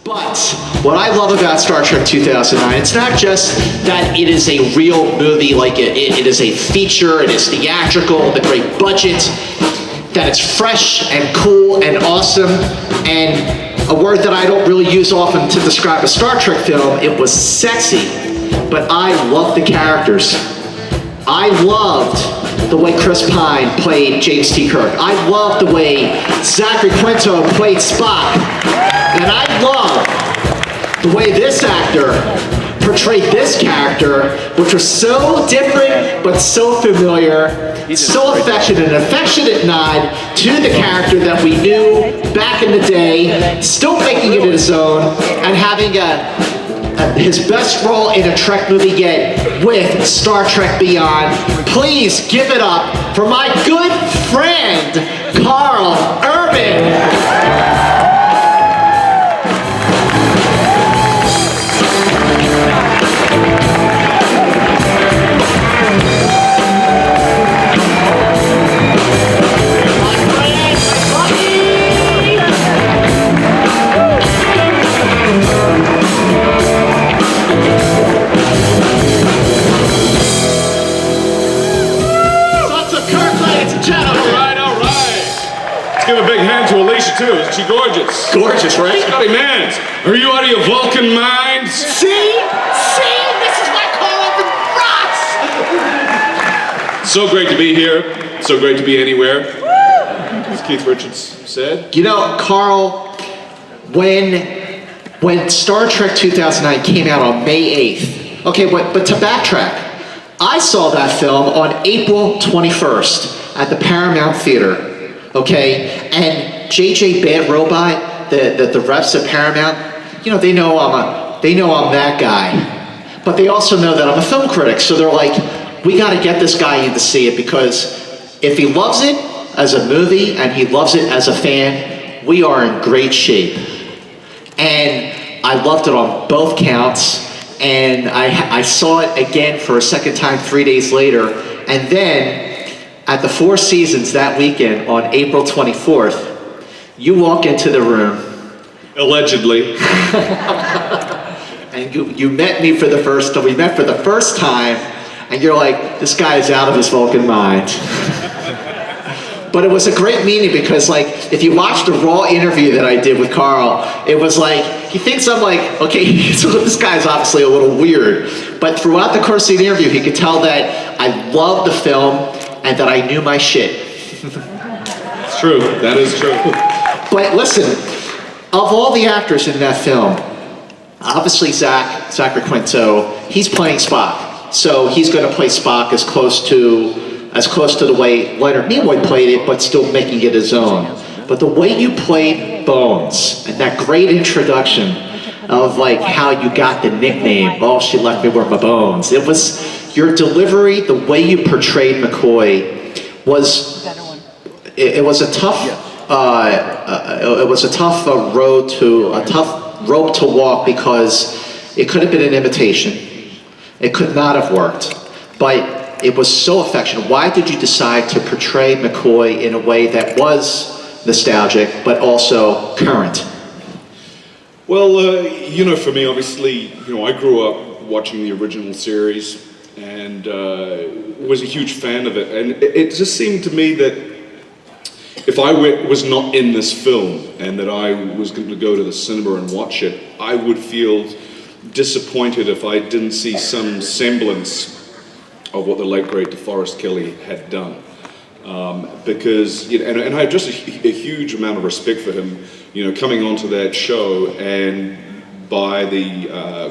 But what I love about Star Trek 2009, it's not just that it is a real movie, like it is a feature, it is theatrical, the great budget, that it's fresh and cool and awesome, and a word that I don't really use often to describe a Star Trek film, it was sexy, but I loved the characters. I loved the way Chris Pine played James T. Kirk. I loved the way Zachary Quinto played Spock. And I love the way this actor portrayed this character, which was so different but so familiar, so affectionate, an affectionate nod to the character that we knew back in the day, still making it his own, and having his best role in a Trek movie yet with Star Trek Beyond. Please give it up for my good friend, Karl Urban. Give a big hand to Alicia too. Isn't she gorgeous? Gorgeous, right? Scotty Mans, are you out of your Vulcan minds? See? This is why Karl Urban rocks! So great to be here. So great to be anywhere. As Keith Richards said. You know, Karl, when Star Trek 2009 came out on May 8th, okay, but to backtrack, I saw that film on April 21st at the Paramount Theater. Okay, and JJ Bad Robot, the reps at Paramount, you know, they know I'm that guy, but they also know that I'm a film critic. So they're like, we got to get this guy in to see it, because if he loves it as a movie and he loves it as a fan, we are in great shape. And I loved it on both counts, and I saw it again for a second time 3 days later, and then at the Four Seasons that weekend on April 24th, you walk into the room. Allegedly. And you met me for the first time. We met for the first time, and you're like, this guy is out of his Vulcan mind. But it was a great meeting, because like, if you watch the raw interview that I did with Karl, it was like, he thinks I'm like, okay, so this guy's obviously a little weird. But throughout the course of the interview, he could tell that I loved the film, and that I knew my shit. It's true, that is true. But listen, of all the actors in that film, obviously Zachary Quinto, he's playing Spock. So he's gonna play Spock as close to the way Leonard Nimoy played it, but still making it his own. But the way you played Bones, and that great introduction of like how you got the nickname, oh, she left me with my bones. It was, your delivery, the way you portrayed McCoy was a tough rope to walk, because it could have been an imitation. It could not have worked, but it was so affectionate. Why did you decide to portray McCoy in a way that was nostalgic, but also current? Well, you know, for me, obviously, you know, I grew up watching the original series, and was a huge fan of it, and it just seemed to me that if I was not in this film and that I was going to go to the cinema and watch it, I would feel disappointed if I didn't see some semblance of what the late great DeForest Kelley had done, because you know, and I have just a huge amount of respect for him, you know, coming onto that show, and by the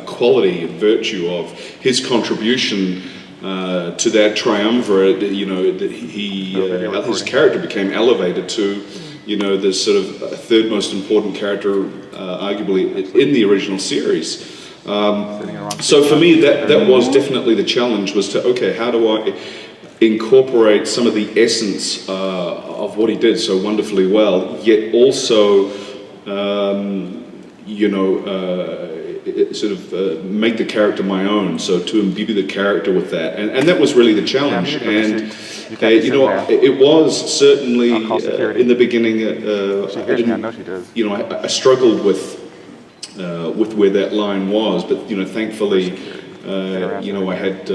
quality and virtue of his contribution to that triumvirate, you know, that his character became elevated to, you know, the sort of third most important character, arguably, in the original series. So for me, that was definitely the challenge, was to, okay, how do I incorporate some of the essence of what he did so wonderfully well, yet also you know, make the character my own, so to imbue the character with that, and that was really the challenge. And you know, it was certainly in the beginning. I struggled with with where that line was. But thankfully, I had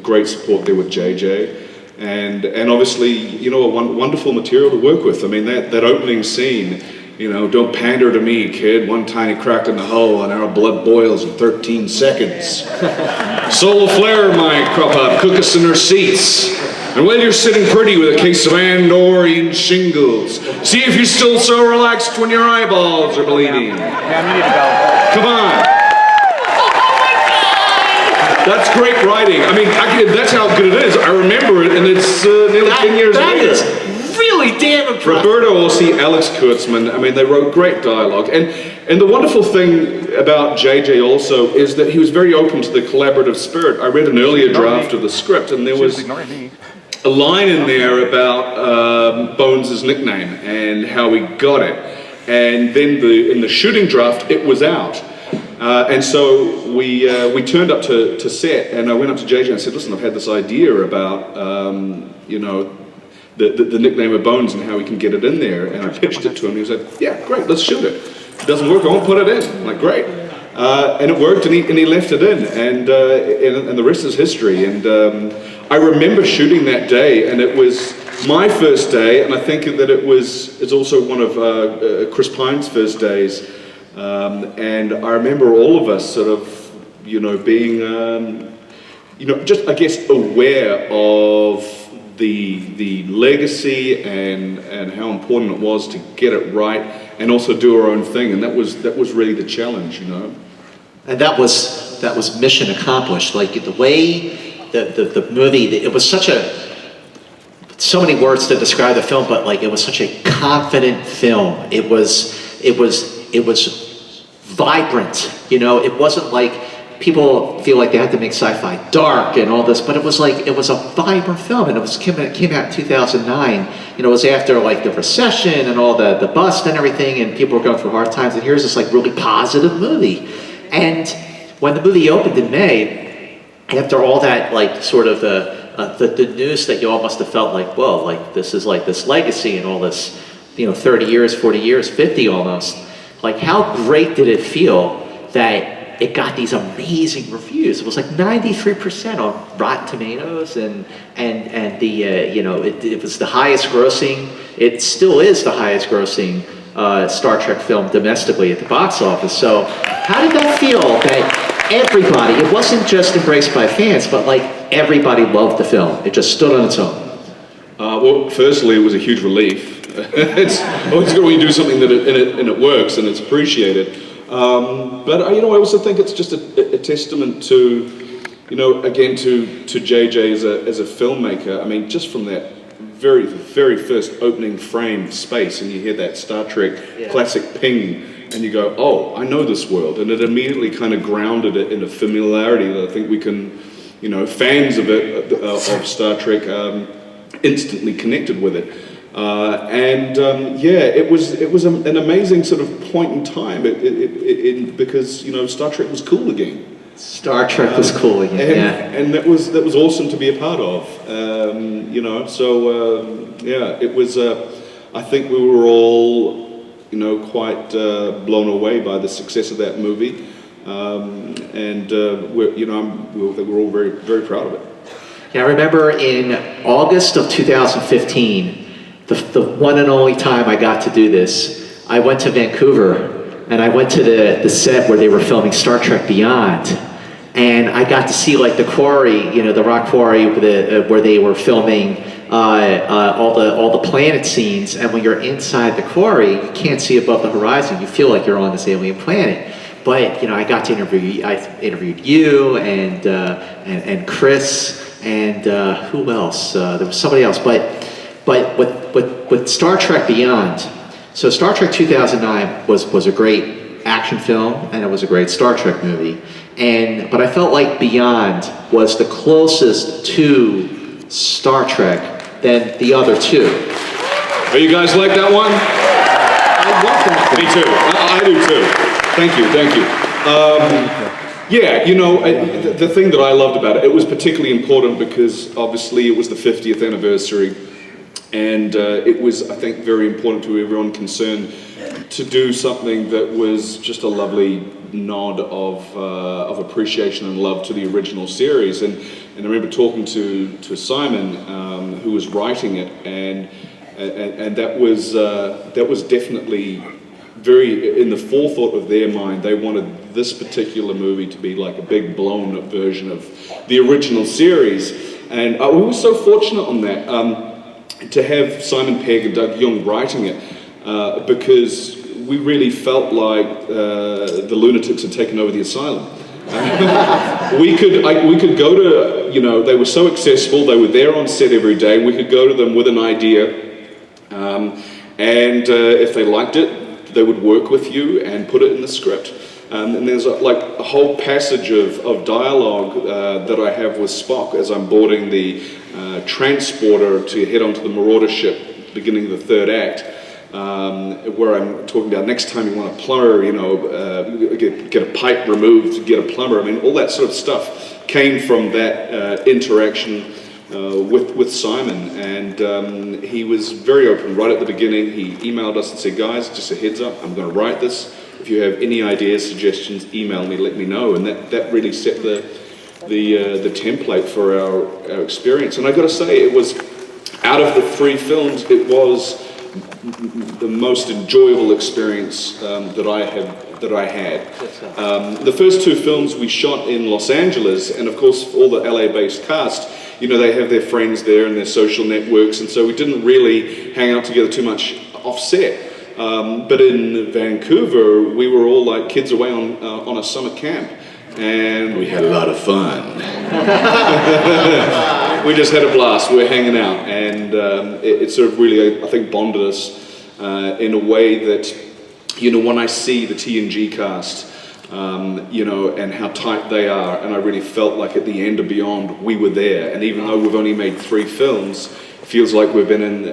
great support there with JJ. And obviously, a wonderful material to work with. I mean, that opening scene, don't pander to me, kid. One tiny crack in the hull and our blood boils in 13 seconds. Solar flare might crop up, cook us in our seats. And while you're sitting pretty with a case of Andor eating shingles, see if you're still so relaxed when your eyeballs are bleeding. Come on. That's great writing. I mean, that's how good it is. I remember it, and it's nearly 10 years later. That is really damn impressive. Roberto Orsi, Alex Kurtzman, I mean, they wrote great dialogue. And the wonderful thing about JJ also is that he was very open to the collaborative spirit. I read an earlier draft of the script, and there was a line in there about Bones' nickname and how he got it. And then in the shooting draft, it was out. And so we turned up to set, and I went up to JJ and said, listen, I've had this idea about, the nickname of Bones and how we can get it in there. And I pitched it to him, and he said, yeah, great, let's shoot it. If it doesn't work, I won't put it in. I'm like, great. And it worked, and he left it in, and the rest is history. And I remember shooting that day, and it was my first day, and I think that it's also one of Chris Pine's first days. And I remember all of us sort of, being, just, I guess, aware of the legacy and how important it was to get it right and also do our own thing. And that was really the challenge, And that was mission accomplished. Like the way the movie, it was so many words to describe the film, but like it was such a confident film. It was vibrant, it wasn't like people feel like they had to make sci-fi dark and all this, but it was a vibrant film, and it came out in 2009. It was after like the recession and all the bust and everything, and people were going through hard times, and here's this like really positive movie. And when the movie opened in May, after all that like sort of the news that you all must have felt like, whoa, like this is like this legacy and all this, 30 years, 40 years, 50 almost. Like, how great did it feel that it got these amazing reviews? It was like 93% on Rotten Tomatoes, and it was the highest grossing. It still is the highest grossing Star Trek film domestically at the box office. So, how did that feel that everybody? It wasn't just embraced by fans, but like everybody loved the film. It just stood on its own. Well, firstly, it was a huge relief. It's always good when you do something and it works and it's appreciated. But I also think it's just a testament to, again to JJ as a filmmaker. I mean, just from that very, very first opening frame of space, and you hear that Star Trek classic ping, and you go, oh, I know this world, and it immediately kind of grounded it in a familiarity that I think we can, fans of of Star Trek, instantly connected with it. It was an amazing sort of point in time because Star Trek was cool again. Star Trek was cool again, and that was awesome to be a part of. It was. I think we were all quite blown away by the success of that movie, we're all very, very proud of it. Yeah, I remember in August of 2015. The one and only time I got to do this, I went to Vancouver, and I went to the set where they were filming Star Trek Beyond, and I got to see like the quarry, the rock quarry where they were filming all the planet scenes. And when you're inside the quarry, you can't see above the horizon. You feel like you're on this alien planet. But I got to interviewed you and Chris and who else? There was somebody else, but with Star Trek Beyond, so Star Trek 2009 was a great action film, and it was a great Star Trek movie. But I felt like Beyond was the closest to Star Trek than the other two. Are you guys like that one? I love that. Me too. I do too. Thank you. The thing that I loved about it was particularly important because obviously it was the 50th anniversary. And it was, I think, very important to everyone concerned to do something that was just a lovely nod of appreciation and love to the original series. And I remember talking to Simon, who was writing it, and that was definitely very in the forethought of their mind. They wanted this particular movie to be like a big blown up version of the original series, and we were so fortunate on that to have Simon Pegg and Doug Jung writing it, because we really felt like the lunatics had taken over the asylum. we could go to, you know, they were so accessible, they were there on set every day, we could go to them with an idea, and if they liked it, they would work with you and put it in the script. And there's like a whole passage of dialogue that I have with Spock as I'm boarding the transporter to head onto the Marauder ship, beginning of the third act, where I'm talking about next time you want a plumber, you know, get a pipe removed, get a plumber. I mean, all that sort of stuff came from that interaction with Simon, and he was very open right at the beginning. He emailed us and said, guys, just a heads up, I'm going to write this. If you have any ideas, suggestions, email me, let me know. And that really set the template for our experience. And I got to say, it was, out of the 3 films, it was the most enjoyable experience that I had. The first 2 films we shot in Los Angeles, and of course all the LA-based cast, you know, they have their friends there and their social networks, and so we didn't really hang out together too much off-set. But in Vancouver, we were all like kids away on a summer camp, and we had a lot of fun. We just had a blast. We were hanging out, and it sort of really, I think, bonded us in a way that, you know, when I see the TNG cast, you know, and how tight they are, and I really felt like at the end of Beyond, we were there. And even though we've only made 3 films, it feels like we've been in,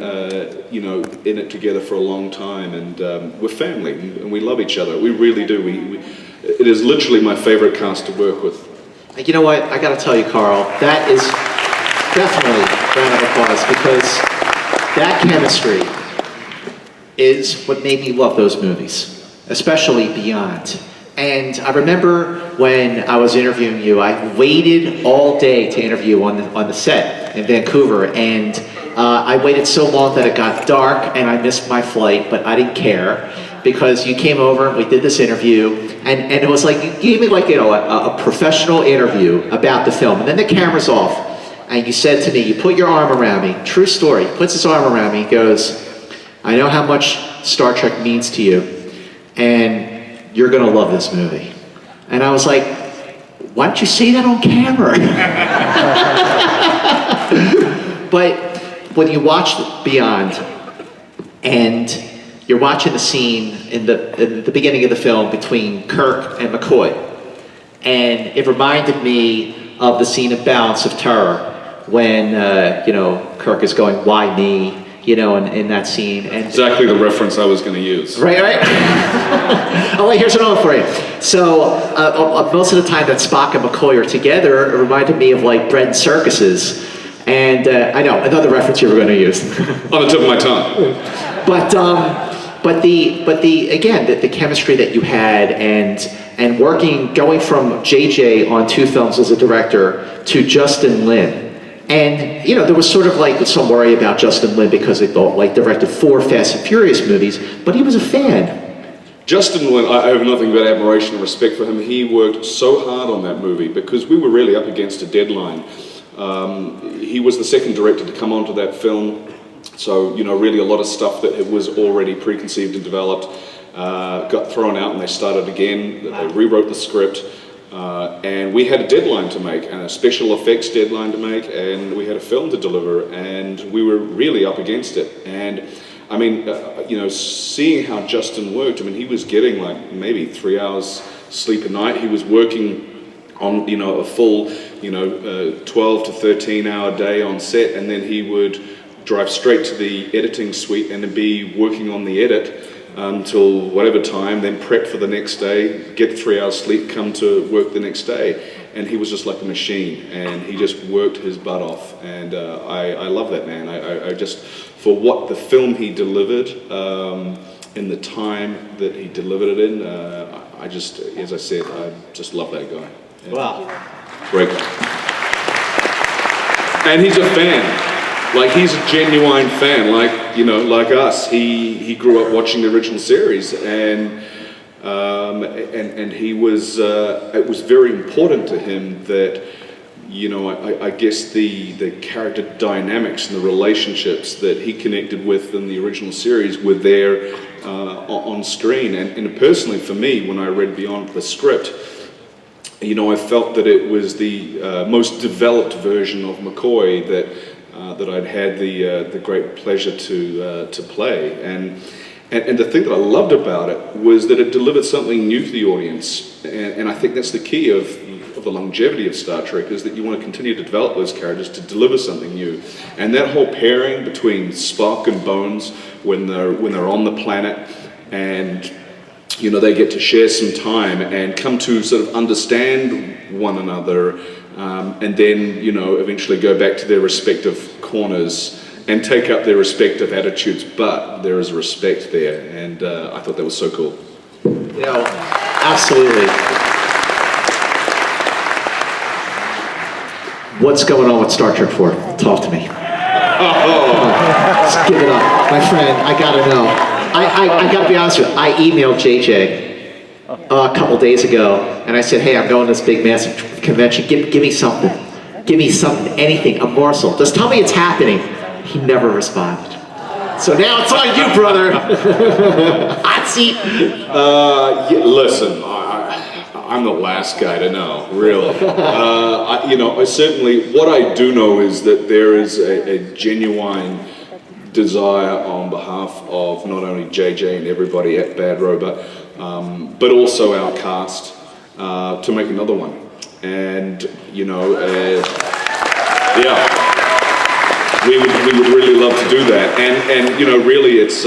you know, in it together for a long time, and we're family, and we love each other. We really do. It is literally my favorite cast to work with. You know what? I got to tell you, Karl, that is definitely a round of applause, because that chemistry is what made me love those movies, especially Beyond. And I remember when I was interviewing you, I waited all day to interview on the set in Vancouver, and I waited so long that it got dark and I missed my flight, but I didn't care, because you came over and we did this interview, and it was like, you gave me like, you know, a professional interview about the film, and then the camera's off, and you said to me, you put your arm around me, true story, puts his arm around me, goes, I know how much Star Trek means to you, and you're gonna love this movie. And I was like, why don't you say that on camera? But when you watch Beyond, and you're watching the scene in the beginning of the film between Kirk and McCoy, and it reminded me of the scene in Balance of Terror, when you know, Kirk is going, why me? You know, in that scene. And exactly the reference I was going to use. Right. Oh wait, here's another for you. So most of the time that Spock and McCoy are together, it reminded me of like bread and circuses. And I know, another reference you were going to use. On the tip of my tongue. But the chemistry that you had, and going from JJ on 2 films as a director to Justin Lin. And, you know, there was sort of like some worry about Justin Lin, because they thought, like, directed 4 Fast and Furious movies, but he was a fan. Justin Lin, I have nothing but admiration and respect for him. He worked so hard on that movie, because we were really up against a deadline. He was the second director to come onto that film, so, you know, really a lot of stuff that was already preconceived and developed got thrown out, and they started again. They rewrote the script. And we had a deadline to make, and a special effects deadline to make, and we had a film to deliver, and we were really up against it. And I mean, you know, seeing how Justin worked, I mean, he was getting like maybe 3 hours sleep a night. He was working on, you know, a full, you know, 12 to 13 hour day on set, and then he would drive straight to the editing suite and be working on the edit until whatever time, then prep for the next day, get 3 hours sleep, come to work the next day. And he was just like a machine, and he just worked his butt off. And I love that man. I just, for what the film he delivered, in the time that he delivered it in. I just, as I said, I just love that guy. Yeah. Wow. Great guy. And he's a fan. Like, he's a genuine fan, like, you know, like us. He grew up watching the original series, and he was, it was very important to him that, you know, I guess the character dynamics and the relationships that he connected with in the original series were there on screen. And personally, for me, when I read beyond the script, you know, I felt that it was the most developed version of McCoy that I'd had the great pleasure to play. And the thing that I loved about it was that it delivered something new to the audience. And I think that's the key of the longevity of Star Trek, is that you want to continue to develop those characters to deliver something new. And that whole pairing between Spock and Bones when they're on the planet, and you know, they get to share some time and come to sort of understand one another, and then, you know, eventually go back to their respective corners and take up their respective attitudes, but there is respect there, and I thought that was so cool. You know, absolutely. What's going on with Star Trek 4? Talk to me. Just give it up. My friend, I gotta know. I gotta be honest with you, I emailed JJ a couple days ago, and I said, hey, I'm going to this big, massive convention. Give me something. Give me something, anything, a morsel. Just tell me it's happening. He never responded. So now it's on you, brother. Hot seat. Yeah, listen, I'm the last guy to know, really. You know, certainly what I do know is that there is a genuine desire on behalf of not only JJ and everybody at Bad Robot, but also our cast, to make another one. And, you know, yeah, we would really love to do that. And you know, really it's,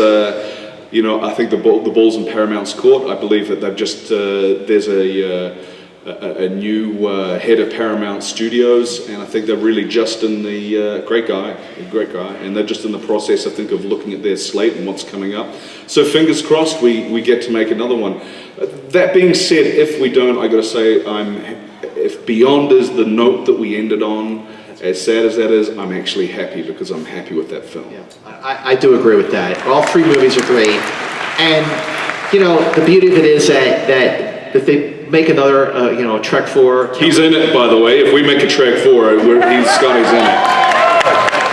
you know, I think the ball's in Paramount's court. I believe that they've just, there's a new head of Paramount Studios, and I think they're really just in the, great guy, and they're just in the process, I think, of looking at their slate and what's coming up. So fingers crossed we get to make another one. That being said, if we don't, I gotta say, if Beyond is the note that we ended on, as sad as that is, I'm actually happy, because I'm happy with that film. Yeah, I do agree with that. All three movies are great. And, you know, the beauty of it is that if they make another, you know, Trek 4... He's in it, by the way. If we make a Trek 4, Scotty's in it.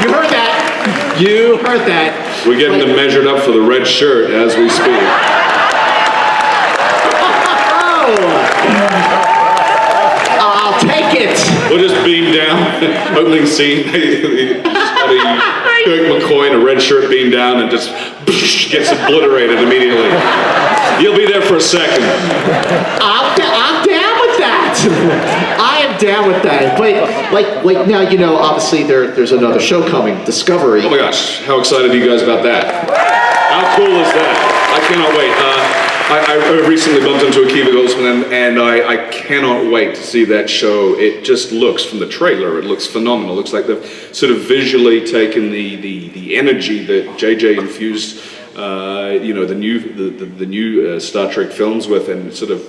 You heard that. You heard that. We're getting them measured up for the red shirt as we speak. I'll take it. We'll just beam down. Opening scene. Kirk McCoy in a red shirt beam down and just gets obliterated immediately. You'll be there for a second. I'm down with that. I am down with that. But like now, you know, obviously there's another show coming, Discovery. Oh my gosh, how excited are you guys about that? How cool is that? I cannot wait. I recently bumped into Akiva Goldsman, and I cannot wait to see that show. It just looks, from the trailer, it looks phenomenal. It looks like they've sort of visually taken the energy that JJ infused, you know, the new Star Trek films with, and sort of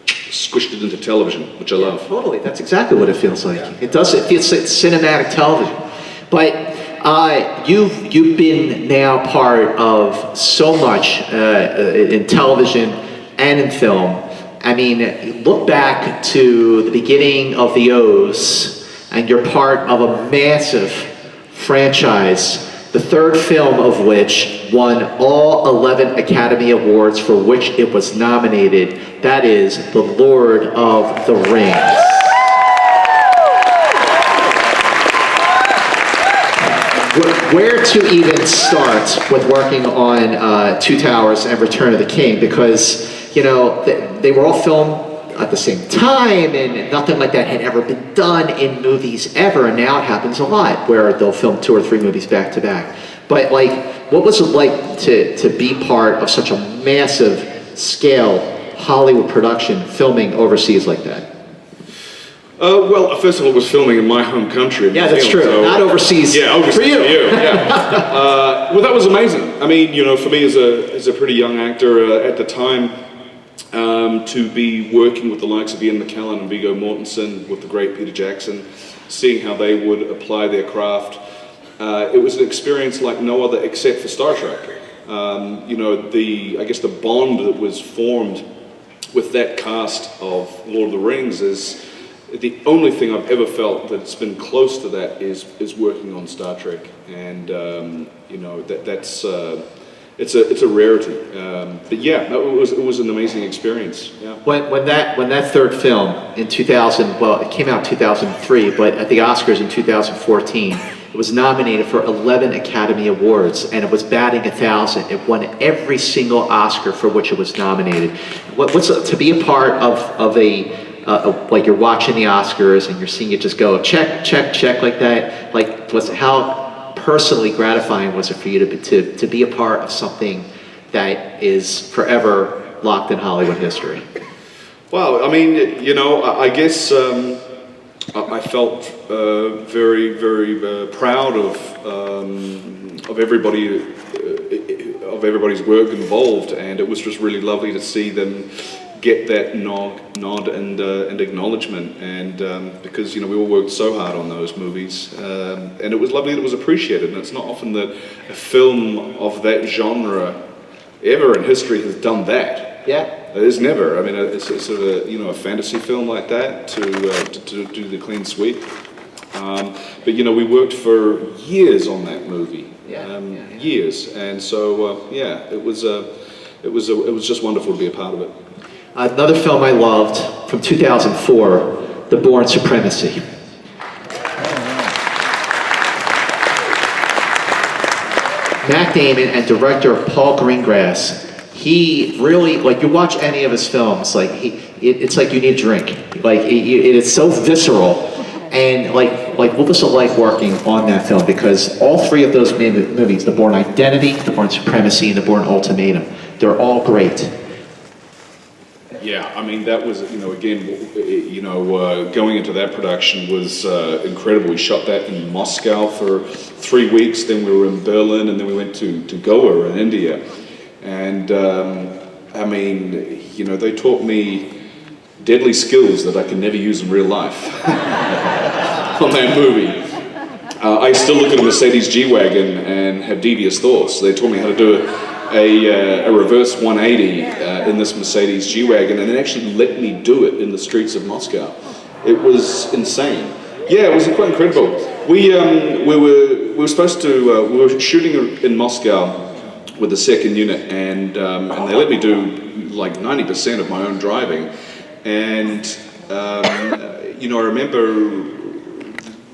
squished it into television, which I love. Totally, that's exactly what it feels like. Yeah. It does. It feels like cinematic television. But you've been now part of so much in television and in film. I mean, look back to the beginning of the O's, and you're part of a massive franchise, the third film of which won all 11 Academy Awards for which it was nominated. That is The Lord of the Rings. Where to even start with working on Two Towers and Return of the King? Because, you know, they were all filmed at the same time, and nothing like that had ever been done in movies ever, and now it happens a lot where they'll film 2 or 3 movies back to back. But like, what was it like to be part of such a massive scale Hollywood production filming overseas like that? Well, first of all, it was filming in my home country. Yeah, that's true. So, not overseas. Yeah, overseas for you. Yeah. Well, that was amazing. I mean, for me as a pretty young actor at the time, to be working with the likes of Ian McKellen and Viggo Mortensen, with the great Peter Jackson, seeing how they would apply their craft, it was an experience like no other except for Star Trek. I guess the bond that was formed with that cast of Lord of the Rings is the only thing I've ever felt that's been close to that is working on Star Trek, and that's it's a rarity. But yeah, it was an amazing experience. Yeah. When that third film in 2000, well, it came out in 2003, but at the Oscars in 2014, it was nominated for 11 Academy Awards, and it was batting 1,000. It won every single Oscar for which it was nominated. What's to be a part of a like you're watching the Oscars and you're seeing it just go check, check, check like that. Like, how personally gratifying was it for you to be a part of something that is forever locked in Hollywood history? Well, I mean, I guess I felt very, very proud of everybody. Of everybody's work involved, and it was just really lovely to see them get that nod and acknowledgement, and because we all worked so hard on those movies, and it was lovely that it was appreciated. And it's not often that a film of that genre ever in history has done that. Yeah. There's never. I mean, it's sort of a fantasy film like that to do the clean sweep. But we worked for years on that movie. Years, and so it was just wonderful to be a part of it. Another film I loved from 2004, The Bourne Supremacy. Matt Damon and director Paul Greengrass, he really, like, you watch any of his films, like it's like you need a drink. Like it is so visceral, and like what was it like working on that film? Because all three of those movies, The Bourne Identity, The Bourne Supremacy, and The Bourne Ultimatum, they're all great. Yeah, I mean, that was, going into that production was incredible. We shot that in Moscow for 3 weeks, then we were in Berlin, and then we went to Goa in India. And, they taught me deadly skills that I can never use in real life on that movie. I still look at a Mercedes G-Wagon and have devious thoughts. They taught me how to do a reverse 180 in this Mercedes G-Wagon, and it actually let me do it in the streets of Moscow. It was insane. Yeah, it was quite incredible. We were supposed to we were shooting in Moscow with the second unit, and they let me do like 90% of my own driving. And I remember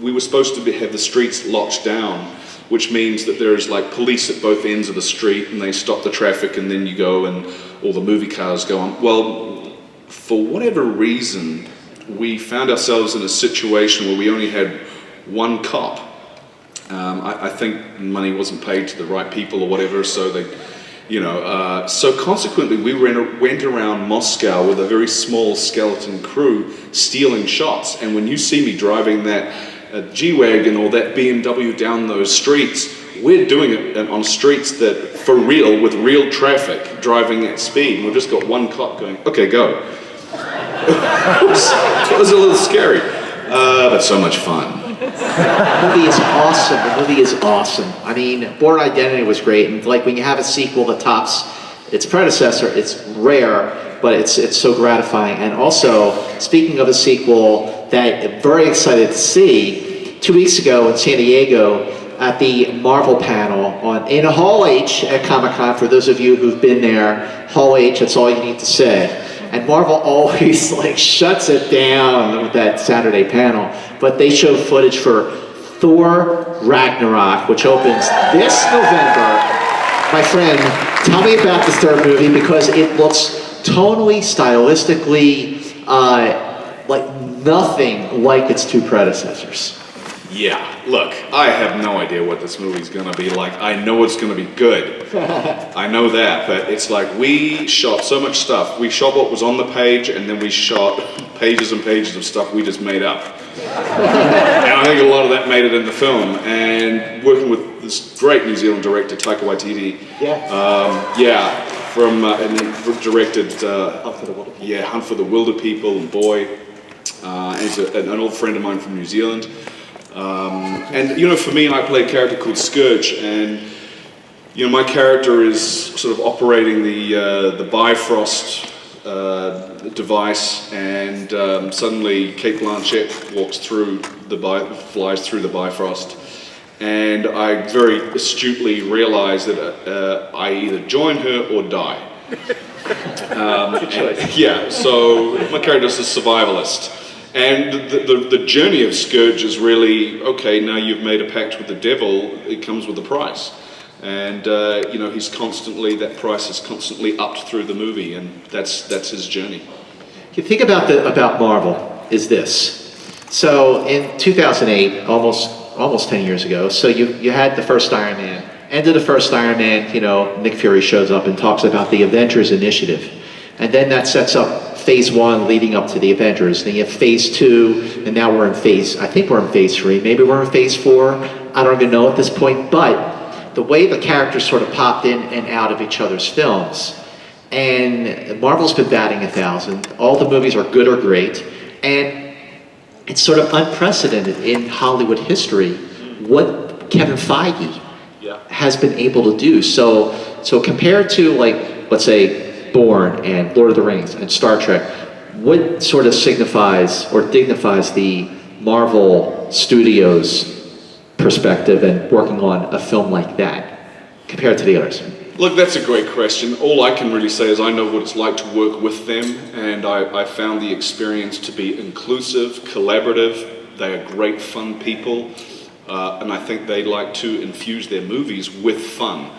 we were supposed to have the streets locked down, which means that there's like police at both ends of the street, and they stop the traffic, and then you go and all the movie cars go on. Well, for whatever reason, we found ourselves in a situation where we only had one cop. I think money wasn't paid to the right people or whatever, so they, so consequently we went around Moscow with a very small skeleton crew stealing shots. And when you see me driving that G-Wagon or that BMW down those streets, we're doing it on streets that, for real, with real traffic, driving at speed. And we've just got one cop going, okay, go. It was a little scary, but so much fun. The movie is awesome. The movie is awesome. I mean, Bourne Identity was great, and like when you have a sequel that tops its predecessor, it's rare, but it's so gratifying. And also, speaking of a sequel that I'm very excited to see, 2 weeks ago in San Diego at the Marvel panel in Hall H at Comic-Con, for those of you who've been there, Hall H, that's all you need to say. And Marvel always shuts it down with that Saturday panel. But they showed footage for Thor Ragnarok, which opens this November. My friend, tell me about this third movie, because it looks tonally, stylistically, like nothing like its two predecessors. Yeah, look, I have no idea what this movie's gonna be like. I know it's gonna be good. I know that, but it's like we shot so much stuff. We shot what was on the page, and then we shot pages and pages of stuff we just made up. And I think a lot of that made it in the film. And working with this great New Zealand director, Taika Waititi, and he directed Hunt for the Wilder People and Boy. And he's an old friend of mine from New Zealand. And for me, I play a character called Scourge, and my character is sort of operating the Bifrost device, and suddenly Kate Blanchett flies through the Bifrost, and I very astutely realize that I either join her or die. So my character is a survivalist. And the journey of Scourge is really, okay, now you've made a pact with the devil, it comes with a price. And, that price is constantly upped through the movie, and that's his journey. You think about Marvel is this. So in 2008, almost 10 years ago, so you had the first Iron Man. End of the first Iron Man, Nick Fury shows up and talks about the Avengers Initiative. And then that sets up phase 1 leading up to the Avengers. Then you have phase 2, and now we're in phase 3. Maybe we're in phase 4. I don't even know at this point, but the way the characters sort of popped in and out of each other's films. And Marvel's been batting 1,000. All the movies are good or great. And it's sort of unprecedented in Hollywood history what Kevin Feige has been able to do. So compared to, like, let's say, Bourne and Lord of the Rings and Star Trek, what sort of signifies or dignifies the Marvel Studios perspective and working on a film like that compared to the others? Look, that's a great question. All I can really say is I know what it's like to work with them, and I found the experience to be inclusive, collaborative. They are great, fun people, and I think they like to infuse their movies with fun.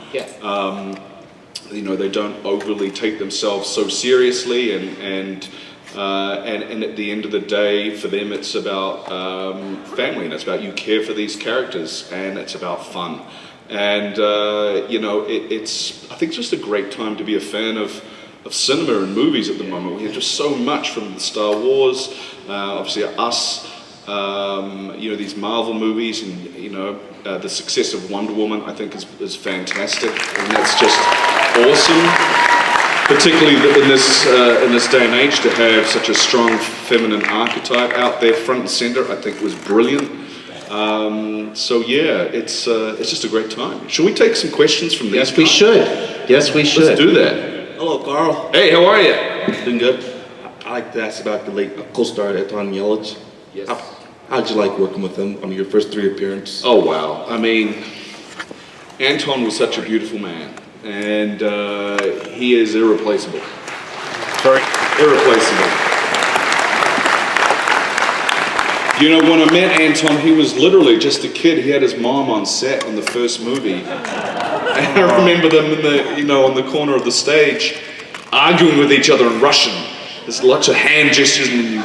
They don't overly take themselves so seriously, and at the end of the day, for them, it's about family, and it's about you care for these characters, and it's about fun. And it's I think just a great time to be a fan of cinema and movies at the moment. We have just so much from the Star Wars, obviously us, these Marvel movies, and the success of Wonder Woman, I think, is fantastic, and that's just awesome. Particularly in this day and age, to have such a strong feminine archetype out there front and center, I think was brilliant. It's just a great time. Should we take some questions from these? Yes, we should. Let's do that. Hello, Carl. Hey, how are you? Doing good. I like to ask about the late co-star Anton. Yes. How'd you like working with him on your first 3 appearances? Oh, wow. I mean, Anton was such a beautiful man, and he is irreplaceable. Sorry? Irreplaceable. When I met Anton, he was literally just a kid. He had his mom on set on the first movie. And I remember them on the corner of the stage, arguing with each other in Russian. There's lots of hand gestures and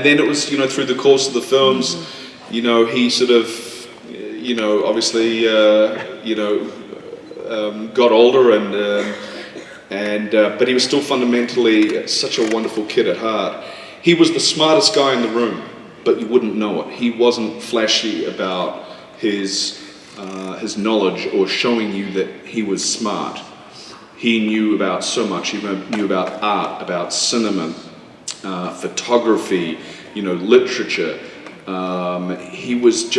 then it was, through the course of the films, he sort of, obviously, got older but he was still fundamentally such a wonderful kid at heart. He was the smartest guy in the room, but you wouldn't know it. He wasn't flashy about his knowledge or showing you that he was smart. He knew about so much. He knew about art, about cinema, photography, literature. He was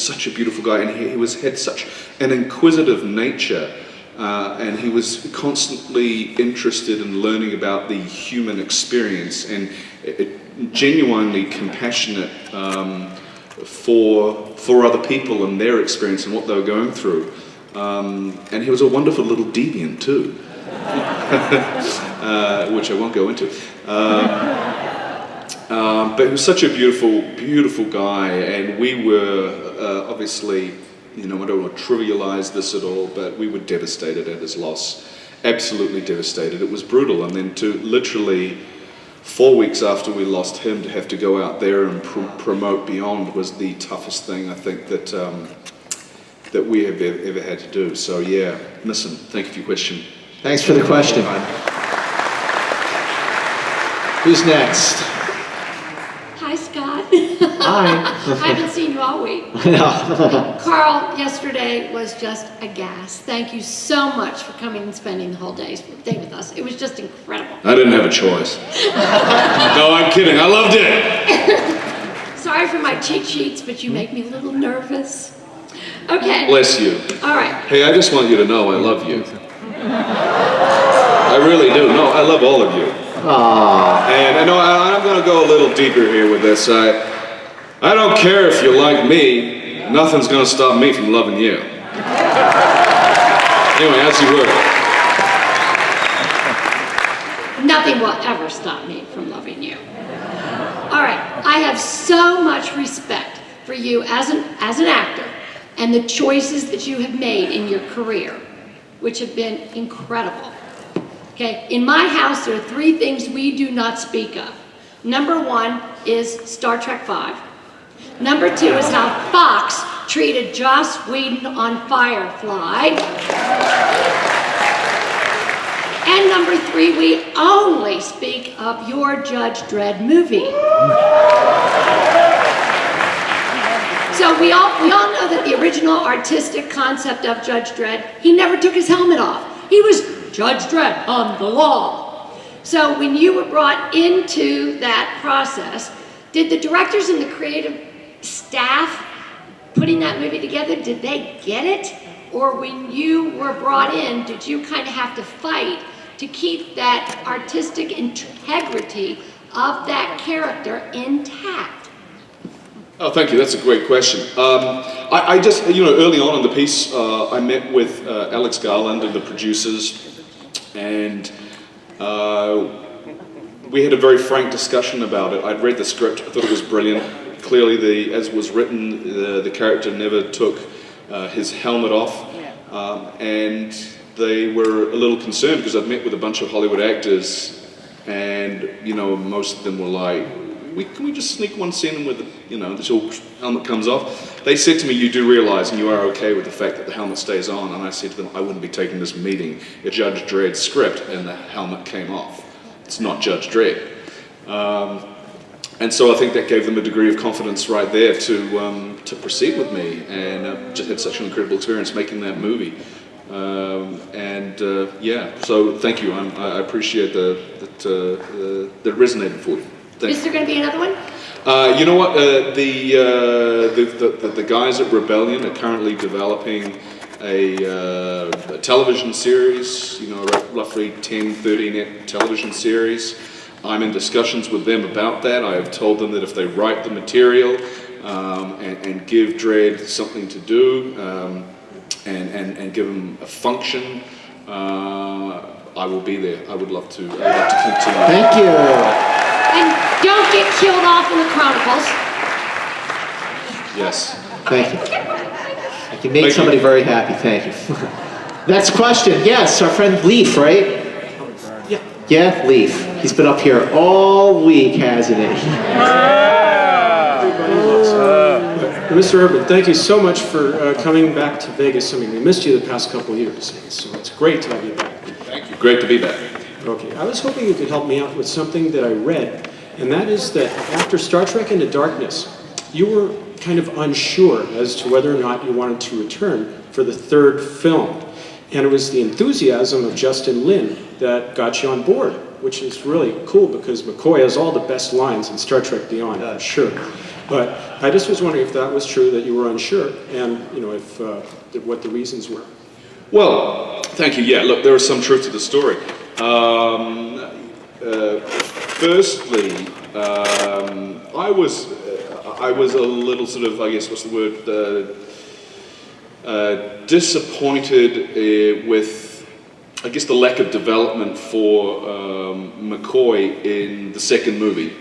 such a beautiful guy, and he had such an inquisitive nature, and he was constantly interested in learning about the human experience, and genuinely compassionate for other people and their experience and what they were going through. And he was a wonderful little deviant too, which I won't go into. But he was such a beautiful, beautiful guy, and we were obviously, I don't want to trivialize this at all, but we were devastated at his loss. Absolutely devastated. It was brutal, and then to literally 4 weeks after we lost him, to have to go out there and promote Beyond was the toughest thing I think that we have ever had to do. So yeah, listen, thank you for your question. Thanks for the question. Who's next? Hi, Scott. Hi. I haven't seen you all week. Carl, yesterday was just a gas. Thank you so much for coming and spending the whole day with us. It was just incredible. I didn't have a choice. No, I'm kidding. I loved it. Sorry for my cheat sheets, but you make me a little nervous. Okay. Bless you. All right. Hey, I just want you to know I love you. I really do. No, I love all of you. Aww. And I know I'm going to go a little deeper here with this. I don't care if you like me. Nothing's going to stop me from loving you. Anyway, as you were. Nothing will ever stop me from loving you. All right. I have so much respect for you as an actor and the choices that you have made in your career, which have been incredible. Okay, in my house, there are 3 things we do not speak of. Number 1 is Star Trek V. Number 2 is how Fox treated Joss Whedon on Firefly. And number 3, we only speak of your Judge Dredd movie. So we all know that the original artistic concept of Judge Dredd, he never took his helmet off. He was Judge Dredd on the law. So when you were brought into that process, did the directors and the creative staff putting that movie together, did they get it? Or when you were brought in, did you kind of have to fight to keep that artistic integrity of that character intact? Oh, thank you. That's a great question. I just, early on in the piece, I met with Alex Garland and the producers, and we had a very frank discussion about it. I'd read the script. I thought it was brilliant. Clearly, as was written, the character never took his helmet off, and they were a little concerned because I'd met with a bunch of Hollywood actors, and most of them were like, can we just sneak one scene in with the helmet comes off? They said to me, you do realize and you are okay with the fact that the helmet stays on? And I said to them, I wouldn't be taking this meeting if Judge Dredd script and the helmet came off. It's not Judge Dredd. And so I think that gave them a degree of confidence right there to proceed with me, and just had such an incredible experience making that movie. So thank you. I appreciate that resonated for you. Is there going to be another one? You know what? The guys at Rebellion are currently developing a television series, roughly 10, 13 television series. I'm in discussions with them about that. I have told them that if they write the material and give Dredd something to do and give them a function, I will be there. I would love to continue. Thank you. And don't get killed off in the Chronicles. Yes. Thank you. You made somebody very happy. Thank you. Next question. Yes, our friend Leaf, right? Yeah, Leaf. He's been up here all week, hasn't he? Mr. Urban, thank you so much for coming back to Vegas. I mean, we missed you the past couple of years, so it's great to have you back. Thank you. Great to be back. Okay, I was hoping you could help me out with something that I read, and that is that after Star Trek Into Darkness, you were kind of unsure as to whether or not you wanted to return for the 3rd film. And it was the enthusiasm of Justin Lin that got you on board, which is really cool because McCoy has all the best lines in Star Trek Beyond, I'm sure. But I just was wondering if that was true, that you were unsure, and what the reasons were. Well, thank you. Yeah, look, there is some truth to the story. Firstly, I was a little sort of, I guess, what's the word, disappointed with, I guess, the lack of development for McCoy in the 2nd movie.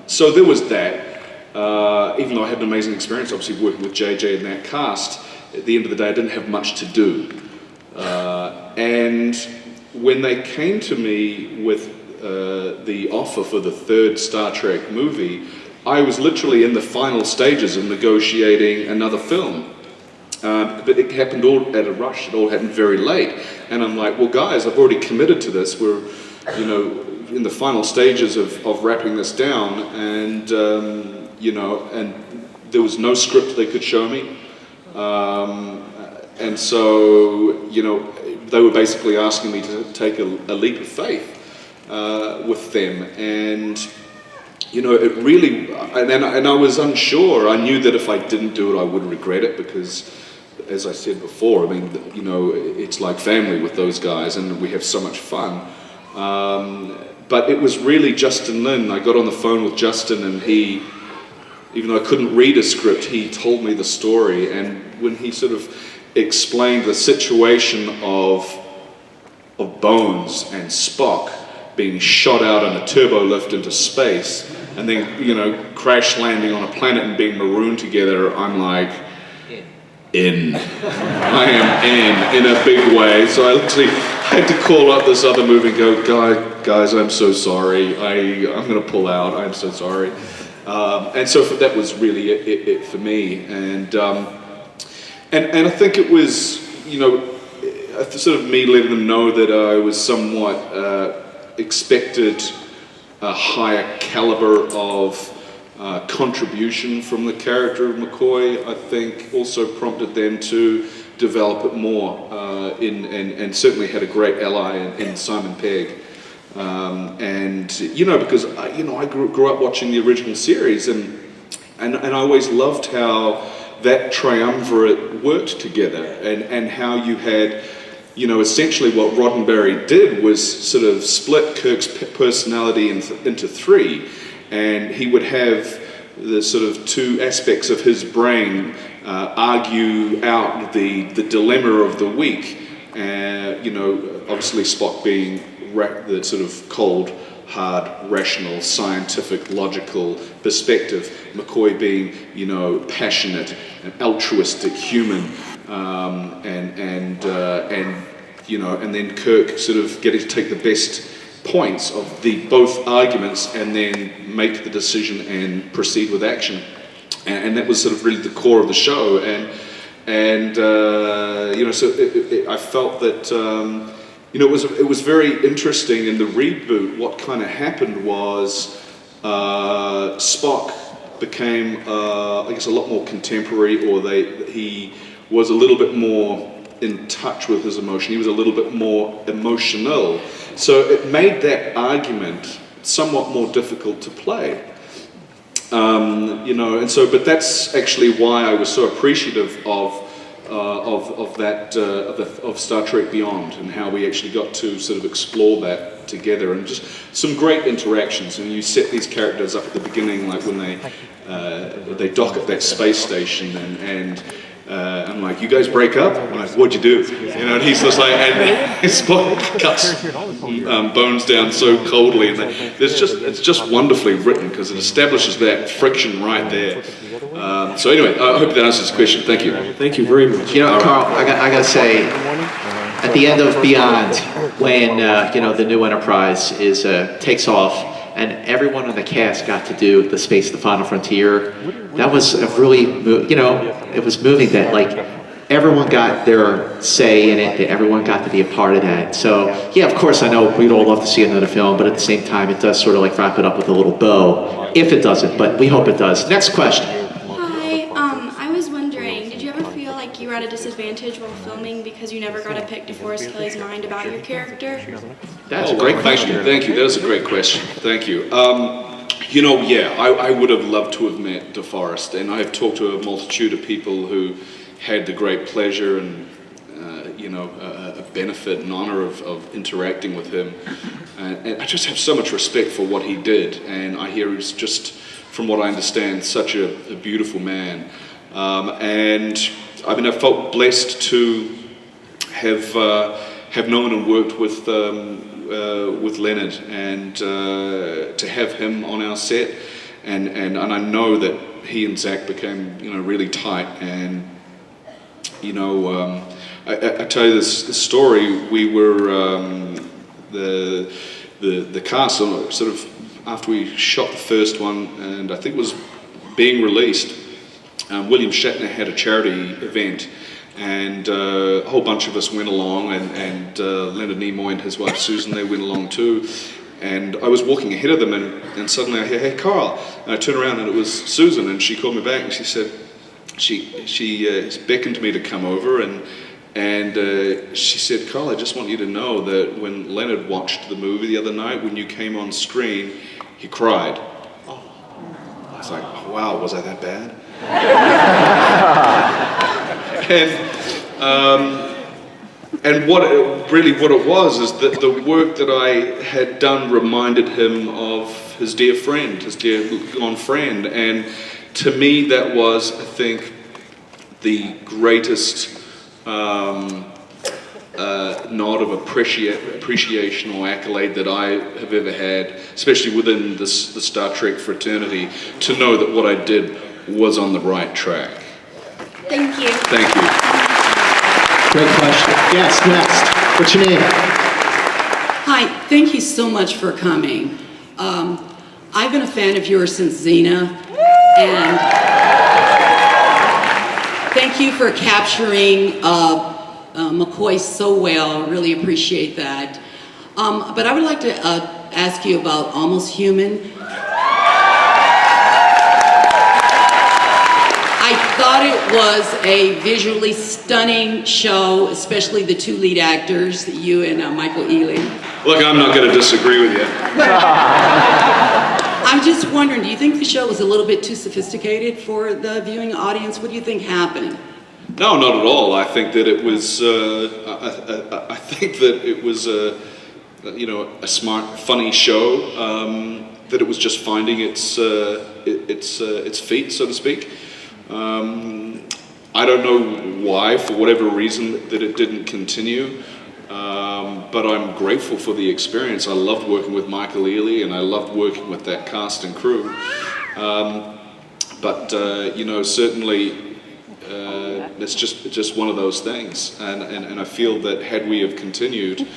So there was that. Even though I had an amazing experience, obviously, working with JJ and that cast, at the end of the day, I didn't have much to do. And when they came to me with the offer for the 3rd Star Trek movie, I was literally in the final stages of negotiating another film. But it happened all at a rush. It all happened very late. And I'm like, well, guys, I've already committed to this. We're, in the final stages of wrapping this down, and and there was no script they could show me, and so they were basically asking me to take a leap of faith with them, and it really, and I was unsure. I knew that if I didn't do it, I would regret it, because, as I said before, I mean, it's like family with those guys, and we have so much fun. But it was really Justin Lin. I got on the phone with Justin, and he, even though I couldn't read a script, he told me the story. And when he sort of explained the situation of Bones and Spock being shot out on a turbo lift into space, and then crash landing on a planet and being marooned together, I'm like, I am in a big way. So I literally had to call up this other movie and go, guys, I'm so sorry. I'm going to pull out. I'm so sorry. And so that was really it for me. And I think it was, sort of me letting them know that I was somewhat expected a higher caliber of contribution from the character of McCoy. I think also prompted them to develop it more, and certainly had a great ally in Simon Pegg. Because I grew up watching the original series, and I always loved how that triumvirate worked together, and how you had, essentially what Roddenberry did was sort of split Kirk's personality into three, and he would have the sort of two aspects of his brain argue out the dilemma of the week. Obviously Spock being the sort of cold, hard, rational, scientific, logical perspective. McCoy being, passionate and altruistic, human, and then Kirk sort of getting to take the best points of both arguments and then make the decision and proceed with action. And that was sort of really the core of the show. So I felt that it was very interesting in the reboot. What kind of happened was Spock became, I guess, a lot more contemporary, or he was a little bit more in touch with his emotion. He was a little bit more emotional. So it made that argument somewhat more difficult to play. But that's actually why I was so appreciative of Star Trek Beyond, and how we actually got to sort of explore that together, and just some great interactions. And you set these characters up at the beginning, like when they dock at that space station, and I'm like, you guys break up? I'm like, what'd you do? And he's just like, and Spock cuts Bones down so coldly, and it's just wonderfully written, because it establishes that friction right there. So anyway, I hope that answers the question. Thank you. Thank you very much. Carl, I got to say, at the end of Beyond, when the new Enterprise takes off, and everyone on the cast got to do the Space, the Final Frontier, that was a really, it was moving that, like, everyone got their say in it, that everyone got to be a part of that. So, yeah, of course, I know we'd all love to see another film, but at the same time, it does sort of like wrap it up with a little bow, if it doesn't, but we hope it does. Next question. Hi, I was wondering, did you ever feel like you were at a disadvantage while filming because you never got to pick DeForest Kelly's mind about your character? That's a great question. Thank you. That is a great question. Thank you. I would have loved to have met DeForest, and I've talked to a multitude of people who had the great pleasure and a benefit and honor of interacting with him. And I just have so much respect for what he did, and I hear he's just, from what I understand, such a beautiful man. And I mean, I felt blessed to have known and worked with Leonard, and to have him on our set, and I know that he and Zach became really tight. And I tell you this story. We were the cast sort of after we shot the first one, and I think it was being released. William Shatner had a charity event, and a whole bunch of us went along, and Leonard Nimoy and his wife Susan, they went along too. And I was walking ahead of them, and suddenly I hear, "Hey, Carl!" And I turn around, and it was Susan, and she called me back, and she said, she beckoned me to come over, and she said, "Carl, I just want you to know that when Leonard watched the movie the other night, when you came on screen, he cried." I was like, "Oh, wow, was I that bad?" And what it was is that the work that I had done reminded him of his dear friend, his dear gone friend, and to me that was, I think, the greatest nod of appreciation or accolade that I have ever had, especially within the Star Trek fraternity, to know that what I did was on the right track. Thank you. Thank you. Great question. Yes, next. What's your name? Hi, thank you so much for coming. I've been a fan of yours since Xena, and thank you for capturing McCoy so well. Really appreciate that. But I would like to ask you about Almost Human. I thought it was a visually stunning show, especially the two lead actors, you and Michael Ealy. Look, I'm not going to disagree with you. I'm just wondering, do you think the show was a little bit too sophisticated for the viewing audience? What do you think happened? No, not at all. I think that it was. I think that it was a smart, funny show. That it was just finding its feet, so to speak. I don't know why, for whatever reason, that it didn't continue. But I'm grateful for the experience. I loved working with Michael Ealy, and I loved working with that cast and crew. Certainly. It's just one of those things, and I feel that had we have continued,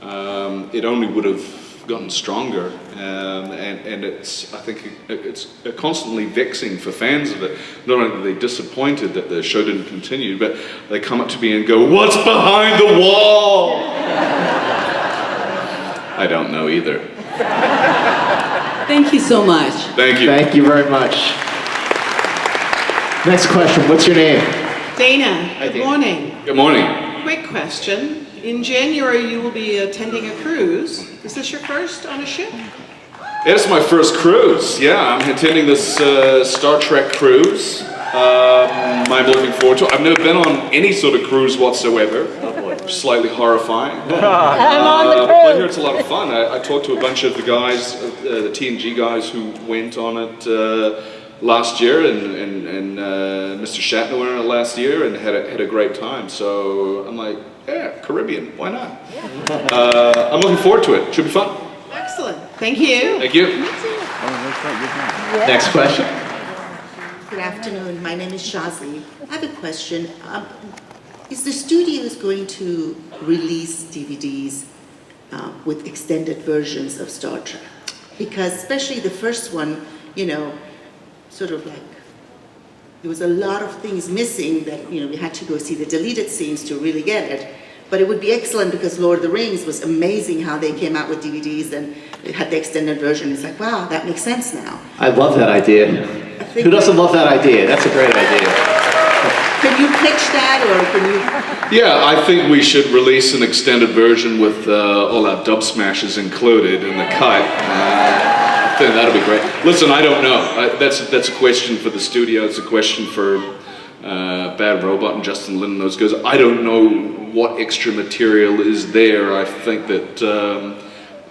it only would have gotten stronger, and I think it's constantly vexing for fans of it. Not only are they disappointed that the show didn't continue, but they come up to me and go, "What's behind the wall?" I don't know either. Thank you so much. Thank you. Thank you very much. Next question. What's your name? Dana, Hi, good Dana. morning. Good morning. Quick question. In January, you will be attending a cruise. Is this your first on a ship? It's my first cruise. Yeah, I'm attending this Star Trek cruise. I'm looking forward to it. I've never been on any sort of cruise whatsoever. Slightly horrifying. But I hear it's a lot of fun. I talked to a bunch of the guys, the TNG guys who went on it last year, and Mr. Shatner went on it last year, and had a great time. So I'm like, yeah, Caribbean, why not? I'm looking forward to it. Should be fun. Excellent. Thank you. Thank you. Next question. Good afternoon. My name is Shazi. I have a question. Is the studios going to release DVDs with extended versions of Star Trek? Because especially the first one, sort of like, there was a lot of things missing that, we had to go see the deleted scenes to really get it. But it would be excellent because Lord of the Rings was amazing how they came out with DVDs and it had the extended version. It's like, wow, that makes sense now. I love that idea. Who doesn't love that idea? That's a great idea. Can you pitch that, or can you? Yeah, I think we should release an extended version with all our dub smashes included in the cut. I think that'll be great. Listen, I don't know. That's a question for the studio. It's a question for Bad Robot and Justin Lin and those guys. I don't know what extra material is there. I think that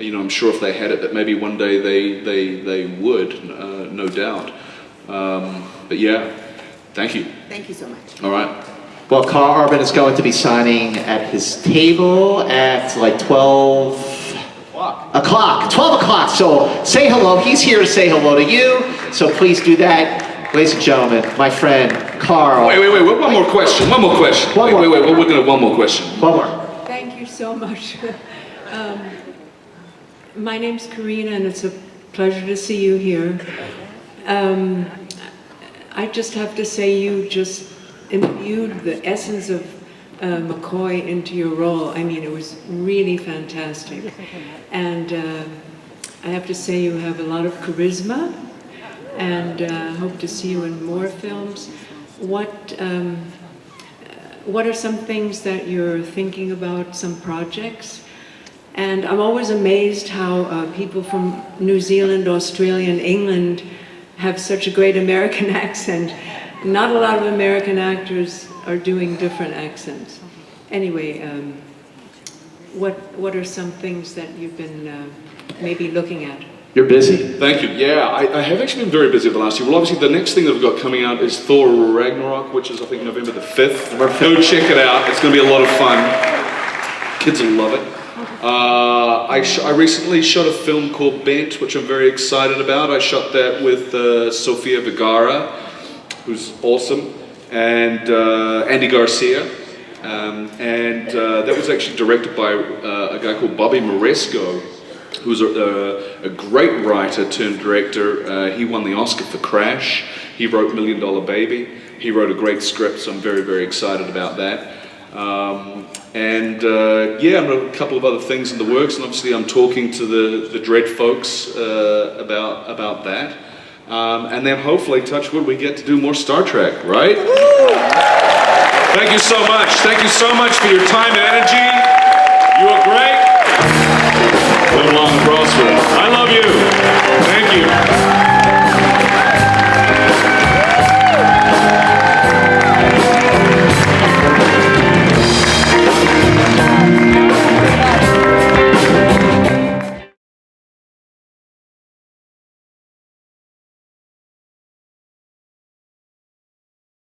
I'm sure if they had it, that maybe one day they would, no doubt. But yeah, thank you. Thank you so much. All right. Well, Karl Urban is going to be signing at his table at like 12 o'clock. 12 o'clock. So say hello. He's here to say hello to you. So please do that. Ladies and gentlemen, my friend, Karl. Wait. One more question. Wait. We're gonna have one more question. One more. Thank you so much. My name's Karina, and it's a pleasure to see you here. I just have to say you just imbued the essence of McCoy into your role. I mean, it was really fantastic. And I have to say you have a lot of charisma, and hope to see you in more films. What are some things that you're thinking about, some projects? And I'm always amazed how people from New Zealand, Australia, and England have such a great American accent. Not a lot of American actors are doing different accents. Anyway, what are some things that you've been maybe looking at? You're busy. Thank you. Yeah, I have actually been very busy the last year. Well, obviously, the next thing that we've got coming out is Thor Ragnarok, which is, I think, November the 5th. Go check it out. It's going to be a lot of fun. Kids will love it. I recently shot a film called Bent, which I'm very excited about. I shot that with Sofia Vergara, who's awesome, and Andy Garcia. That was actually directed by a guy called Bobby Moresco, who's a great writer turned director. He won the Oscar for Crash. He wrote $1 Million Baby. He wrote a great script, so I'm very, very excited about that. Yeah, I've got a couple of other things in the works, and obviously I'm talking to the Dredd folks about that. And then hopefully, touch wood, we get to do more Star Trek, right? Thank you so much. Thank you so much for your time and energy. You are great. Live long and prosper. I love you. Thank you.